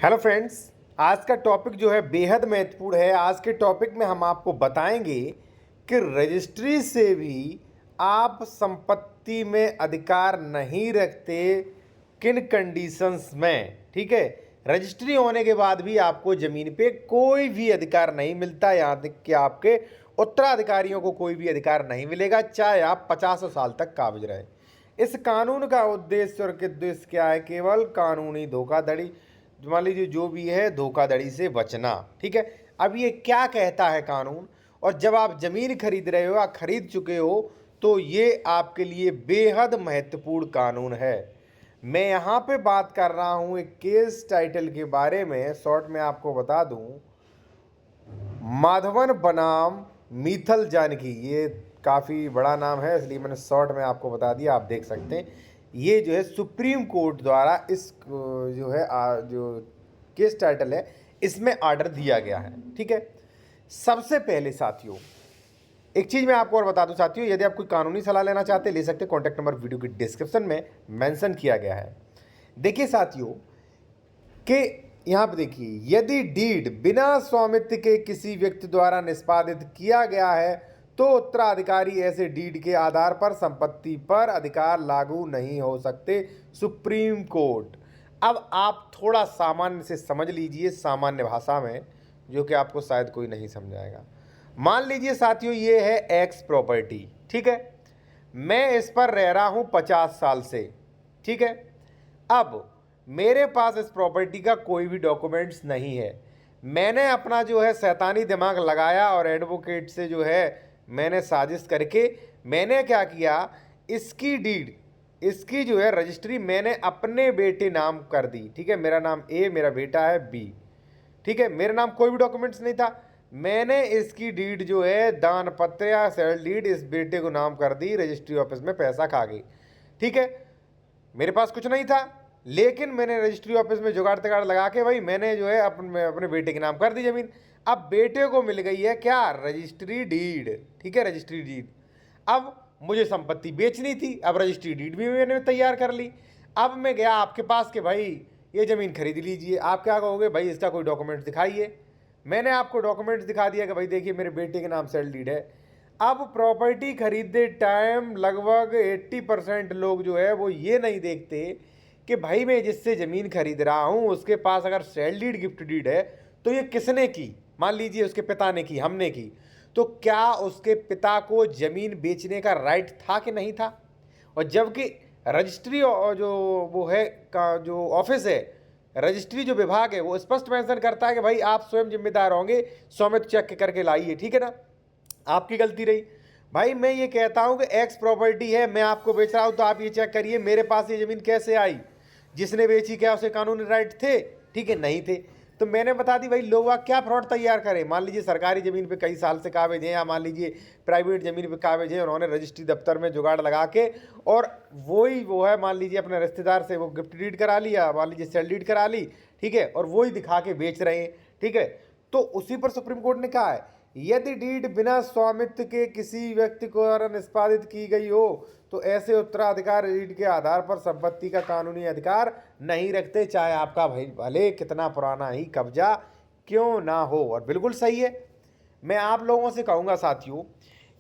Hello friends. आज का topic जो है बेहद महत्वपूर्ण है। आज के टॉपिक में हम आपको बताएंगे कि रजिस्ट्री से भी आप संपत्ति में अधिकार नहीं रखते, किन कंडीशंस में। ठीक है, रजिस्ट्री होने के बाद भी आपको ज़मीन पे कोई भी अधिकार नहीं मिलता, यहाँ तक कि आपके उत्तराधिकारियों को कोई भी अधिकार नहीं मिलेगा, चाहे आप 50 साल तक काबिज रहे। इस कानून का उद्देश्य और उद्देश्य क्या है? केवल कानूनी धोखाधड़ी, मान लीजिए जो भी है, धोखाधड़ी से बचना। ठीक है, अब ये क्या कहता है कानून, और जब आप जमीन खरीद रहे हो या खरीद चुके हो तो ये आपके लिए बेहद महत्वपूर्ण कानून है। मैं यहाँ पे बात कर रहा हूँ एक केस टाइटल के बारे में। शॉर्ट में आपको बता दूँ, माधवन बनाम मित्तल जानकी। ये काफ़ी बड़ा नाम है, इसलिए मैंने शॉर्ट में आपको बता दिया, आप देख सकते हैं। ये जो है सुप्रीम कोर्ट द्वारा इस जो है जो केस टाइटल है इसमें ऑर्डर दिया गया है। ठीक है, सबसे पहले साथियों एक चीज़ मैं आपको और बता दूं साथियों, यदि आप कोई कानूनी सलाह लेना चाहते हैं ले सकते हैं। कॉन्टैक्ट नंबर वीडियो की डिस्क्रिप्शन में मेंशन किया गया है। देखिए साथियों कि यहाँ पे देखिए, यदि डीड बिना स्वामित्व के किसी व्यक्ति द्वारा निष्पादित किया गया है तो उत्तराधिकारी ऐसे डीड के आधार पर संपत्ति पर अधिकार लागू नहीं हो सकते। Supreme court. अब आप थोड़ा सामान्य से समझ लीजिए, सामान्य भाषा में, जो कि आपको शायद कोई नहीं समझाएगा। मान लीजिए साथियों ये है एक्स प्रॉपर्टी। ठीक है, मैं इस पर रह रहा हूँ 50 साल से। ठीक है, अब मेरे पास इस प्रॉपर्टी का कोई भी डॉक्यूमेंट्स नहीं है। मैंने अपना जो है शैतानी दिमाग लगाया और एडवोकेट से जो है मैंने साजिश करके मैंने क्या किया, इसकी डीड, इसकी जो है रजिस्ट्री मैंने अपने बेटे नाम कर दी। ठीक है, मेरा नाम ए, मेरा बेटा है बी। ठीक है, मेरे नाम कोई भी डॉक्यूमेंट्स नहीं था। मैंने इसकी डीड जो है दान पत्र या सेल डीड इस बेटे को नाम कर दी, रजिस्ट्री ऑफिस में पैसा खा गई। ठीक है, मेरे पास कुछ नहीं था, लेकिन मैंने रजिस्ट्री ऑफिस में जुगाड़ तगाड़ लगा के भाई मैंने जो है अपने बेटे के नाम कर दी जमीन। अब बेटे को मिल गई है क्या, रजिस्ट्री डीड। ठीक है, रजिस्ट्री डीड। अब मुझे संपत्ति बेचनी थी, अब रजिस्ट्री डीड भी मैंने तैयार कर ली। अब मैं गया आपके पास कि भाई ये ज़मीन खरीद लीजिए। आप क्या कहोगे, भाई इसका कोई डॉक्यूमेंट्स दिखाइए। मैंने आपको डॉक्यूमेंट्स दिखा दिया कि भाई देखिए मेरे बेटे के नाम सेल डीड है। अब प्रॉपर्टी खरीदते टाइम लगभग 80% लोग जो है वो ये नहीं देखते कि भाई मैं जिससे ज़मीन खरीद रहा हूँ उसके पास अगर सेल डीड गिफ्ट डीड है तो ये किसने की। मान लीजिए उसके पिता ने की, हमने की, तो क्या उसके पिता को ज़मीन बेचने का राइट था कि नहीं था। और जबकि रजिस्ट्री जो वो है का जो ऑफिस है, रजिस्ट्री जो विभाग है वो स्पष्ट मेंशन करता है कि भाई आप स्वयं जिम्मेदार होंगे, स्वामित्व चेक करके लाइए। ठीक है ना, आपकी गलती रही। भाई मैं ये कहता हूं कि एक्स प्रॉपर्टी है, मैं आपको बेच रहा हूं तो आप ये चेक करिए मेरे पास ये ज़मीन कैसे आई, जिसने बेची क्या उसे कानूनी राइट थे? ठीक है, नहीं थे। तो मैंने बता दी भाई लोग क्या फ्रॉड तैयार करें। मान लीजिए सरकारी ज़मीन पे कई साल से काबिज हैं, या मान लीजिए प्राइवेट ज़मीन पे काबिज हैं, उन्होंने रजिस्ट्री दफ्तर में जुगाड़ लगा के और वही वो है, मान लीजिए अपने रिश्तेदार से वो गिफ्ट डीड करा लिया, मान लीजिए सेल डीड करा ली। ठीक है, और वही दिखा के बेच रहे हैं। ठीक है, तो उसी पर सुप्रीम कोर्ट ने कहा है यदि डीड बिना स्वामित्व के किसी व्यक्ति को द्वारा निष्पादित की गई हो तो ऐसे उत्तराधिकार डीड के आधार पर संपत्ति का कानूनी अधिकार नहीं रखते, चाहे आपका भाई भले कितना पुराना ही कब्जा क्यों ना हो। और बिल्कुल सही है। मैं आप लोगों से कहूँगा साथियों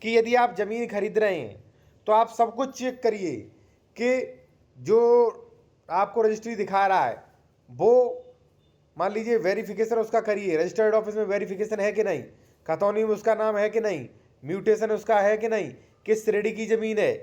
कि यदि आप ज़मीन खरीद रहे हैं तो आप सब कुछ चेक करिए कि जो आपको रजिस्ट्री दिखा रहा है वो, मान लीजिए वेरिफिकेशन उसका करिए, रजिस्टर्ड ऑफिस में वेरिफिकेशन है कि नहीं, खतौनी में उसका नाम है कि नहीं, म्यूटेशन उसका है कि नहीं, किस श्रेणी की ज़मीन है।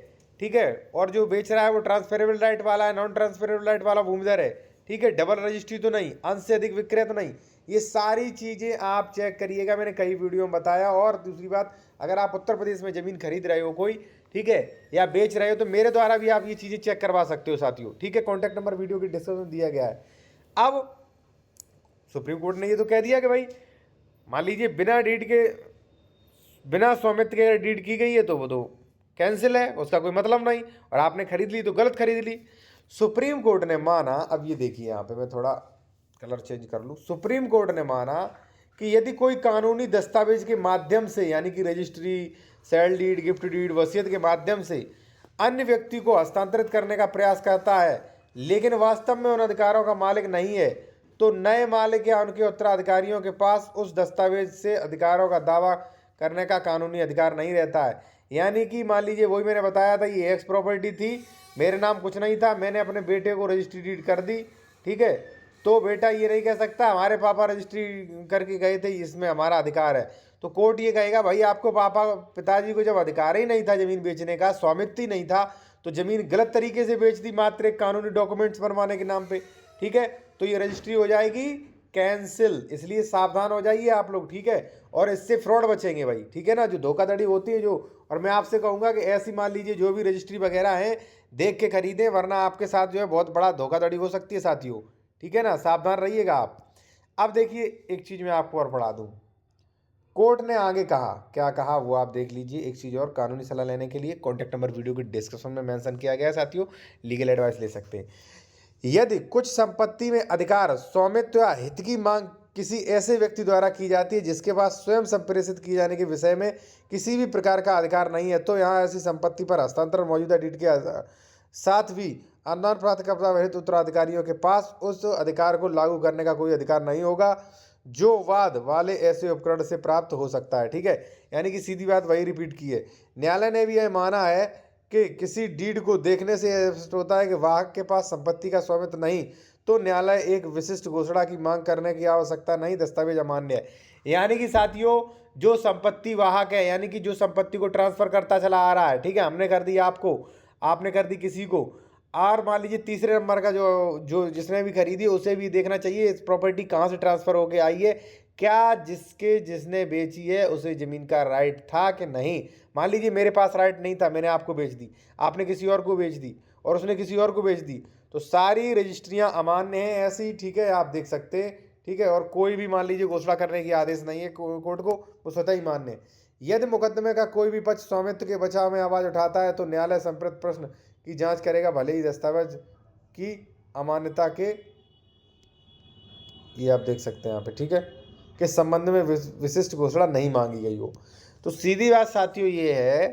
ठीक है, और जो बेच रहा है वो ट्रांसफरेबल राइट वाला है, नॉन ट्रांसफरेबल राइट वाला भूमिधर है। ठीक है, डबल रजिस्ट्री तो नहीं, अंश से अधिक विक्रय तो नहीं। ये सारी चीज़ें आप चेक करिएगा, मैंने कई वीडियो में बताया। और दूसरी बात, अगर आप उत्तर प्रदेश में ज़मीन खरीद रहे हो कोई, ठीक है, या बेच रहे हो, तो मेरे द्वारा भी आप ये चीज़ें चेक करवा सकते हो साथियों। ठीक है, कॉन्टैक्ट नंबर वीडियो की डिस्क्रिप्शन में दिया गया है। अब सुप्रीम कोर्ट ने ये तो कह दिया कि भाई मान लीजिए बिना डीड के, बिना स्वामित्व के डीड की गई है तो वो तो कैंसिल है, उसका कोई मतलब नहीं, और आपने खरीद ली तो गलत खरीद ली। सुप्रीम कोर्ट ने माना, अब ये देखिए यहाँ पे मैं थोड़ा कलर चेंज कर लूँ। सुप्रीम कोर्ट ने माना कि यदि कोई कानूनी दस्तावेज के माध्यम से, यानी कि registry, sale deed, gift deed, वसीयत के माध्यम से अन्य व्यक्ति को हस्तांतरित करने का प्रयास करता है लेकिन वास्तव में उन अधिकारों का मालिक नहीं है, तो नए मालिक या उनके उत्तराधिकारियों के पास उस दस्तावेज से अधिकारों का दावा करने का कानूनी अधिकार नहीं रहता है। यानी कि मान लीजिए वही मैंने बताया था, ये एक्स प्रॉपर्टी थी, मेरे नाम कुछ नहीं था, मैंने अपने बेटे को रजिस्ट्री डीड कर दी, ठीक है, तो बेटा ये नहीं कह सकता हमारे पापा रजिस्ट्री करके गए थे, इसमें हमारा अधिकार है। तो कोर्ट ये कहेगा भाई आपको पिताजी को जब अधिकार ही नहीं था ज़मीन बेचने का, स्वामित्व ही नहीं था, तो ज़मीन गलत तरीके से बेच दी मात्र एक कानूनी डॉक्यूमेंट्स बनवाने के नाम पे, ठीक है, तो ये रजिस्ट्री हो जाएगी कैंसिल। इसलिए सावधान हो जाइए आप लोग, ठीक है, और इससे फ्रॉड बचेंगे भाई, ठीक है ना, जो धोखाधड़ी होती है जो। और मैं आपसे कहूँगा कि ऐसी मान लीजिए जो भी रजिस्ट्री वगैरह है देख के खरीदें, वरना आपके साथ जो है बहुत बड़ा धोखाधड़ी हो सकती है साथियों, ठीक है ना, सावधान रहिएगा आप। अब देखिए एक चीज़ मैं आपको और पढ़ा दूँ, कोर्ट ने आगे कहा, क्या कहा वो आप देख लीजिए। एक चीज़ और, कानूनी सलाह लेने के लिए कॉन्टैक्ट नंबर वीडियो के डिस्क्रिप्शन में मेंशन किया गया है साथियों, लीगल एडवाइस ले सकते हैं। यदि कुछ संपत्ति में अधिकार, स्वामित्व या हित की मांग किसी ऐसे व्यक्ति द्वारा की जाती है जिसके पास स्वयं संप्रेषित किए जाने के विषय में किसी भी प्रकार का अधिकार नहीं है, तो यहाँ ऐसी संपत्ति पर हस्तांतरण मौजूदा डीड के साथ भी अनुदान प्राप्त करता रहित उत्तराधिकारियों के पास उस अधिकार को लागू करने का कोई अधिकार नहीं होगा जो वाद वाले ऐसे उपकरण से प्राप्त हो सकता है, ठीक है। यानी कि सीधी बात वही रिपीट की है। न्यायालय ने भी यह माना है कि किसी डीड को देखने से यह स्पष्ट होता है कि वाहक के पास संपत्ति का स्वामित्व नहीं, तो न्यायालय एक विशिष्ट घोषणा की मांग करने की आवश्यकता नहीं, दस्तावेज अमान्य है। यानी कि साथियों जो संपत्ति वाहक है, यानी कि जो संपत्ति को ट्रांसफर करता चला आ रहा है, ठीक है, हमने कर दी आपको, आपने कर दी किसी को, और मान लीजिए तीसरे नंबर का जो जो जिसने भी खरीदी उसे भी देखना चाहिए इस प्रॉपर्टी कहाँ से ट्रांसफर होके आई है, क्या जिसने बेची है उसे ज़मीन का राइट था कि नहीं। मान लीजिए मेरे पास राइट नहीं था, मैंने आपको बेच दी, आपने किसी और को बेच दी और उसने किसी और को बेच दी, तो सारी रजिस्ट्रियां अमान्य हैं ऐसे ही, ठीक है, आप देख सकते हैं, ठीक है। और कोई भी मान लीजिए घोषणा करने की आदेश नहीं है कोर्ट को, वो स्वतः ही मान्य है। यदि मुकदमे का कोई भी पक्ष स्वामित्व के बचाव में आवाज़ उठाता है तो न्यायालय संप्रत प्रश्न की जांच करेगा, भले ही दस्तावेज की अमान्यता के, ये आप देख सकते हैं यहाँ पे, ठीक है, के संबंध में विशिष्ट घोषणा नहीं मांगी गई हो। तो सीधी बात साथियों ये है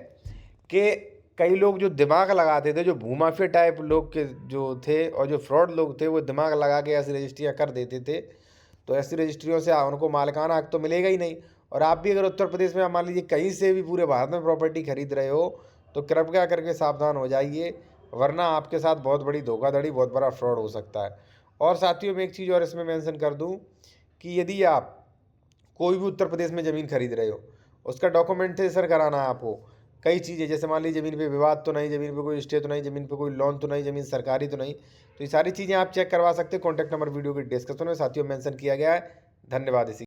कि कई लोग जो दिमाग लगाते थे, जो भूमाफिया टाइप लोग के जो थे और जो फ्रॉड लोग थे, वो दिमाग लगा के ऐसी रजिस्ट्रियाँ कर देते थे, तो ऐसी रजिस्ट्रियों से उनको मालिकाना हक तो मिलेगा ही नहीं। और आप भी अगर उत्तर प्रदेश में मान लीजिए कहीं से भी पूरे भारत में प्रॉपर्टी खरीद रहे हो तो कृपया करके सावधान हो जाइए, वरना आपके साथ बहुत बड़ी धोखाधड़ी, बहुत बड़ा फ्रॉड हो सकता है। और साथियों मैं एक चीज़ और इसमें मेंशन कर दूं कि यदि आप कोई भी उत्तर प्रदेश में ज़मीन खरीद रहे हो, उसका डॉक्यूमेंटेशन कराना है आपको। कई चीज़ें, जैसे मान लीजिए ज़मीन पे विवाद तो नहीं, ज़मीन पे कोई स्टे तो नहीं, ज़मीन पे कोई लोन तो नहीं, ज़मीन सरकारी तो नहीं, तो ये सारी चीज़ें आप चेक करवा सकते हैं। कॉन्टैक्ट नंबर वीडियो के डिस्क्रिप्शन में साथियों मेंशन किया गया है। धन्यवाद। इसी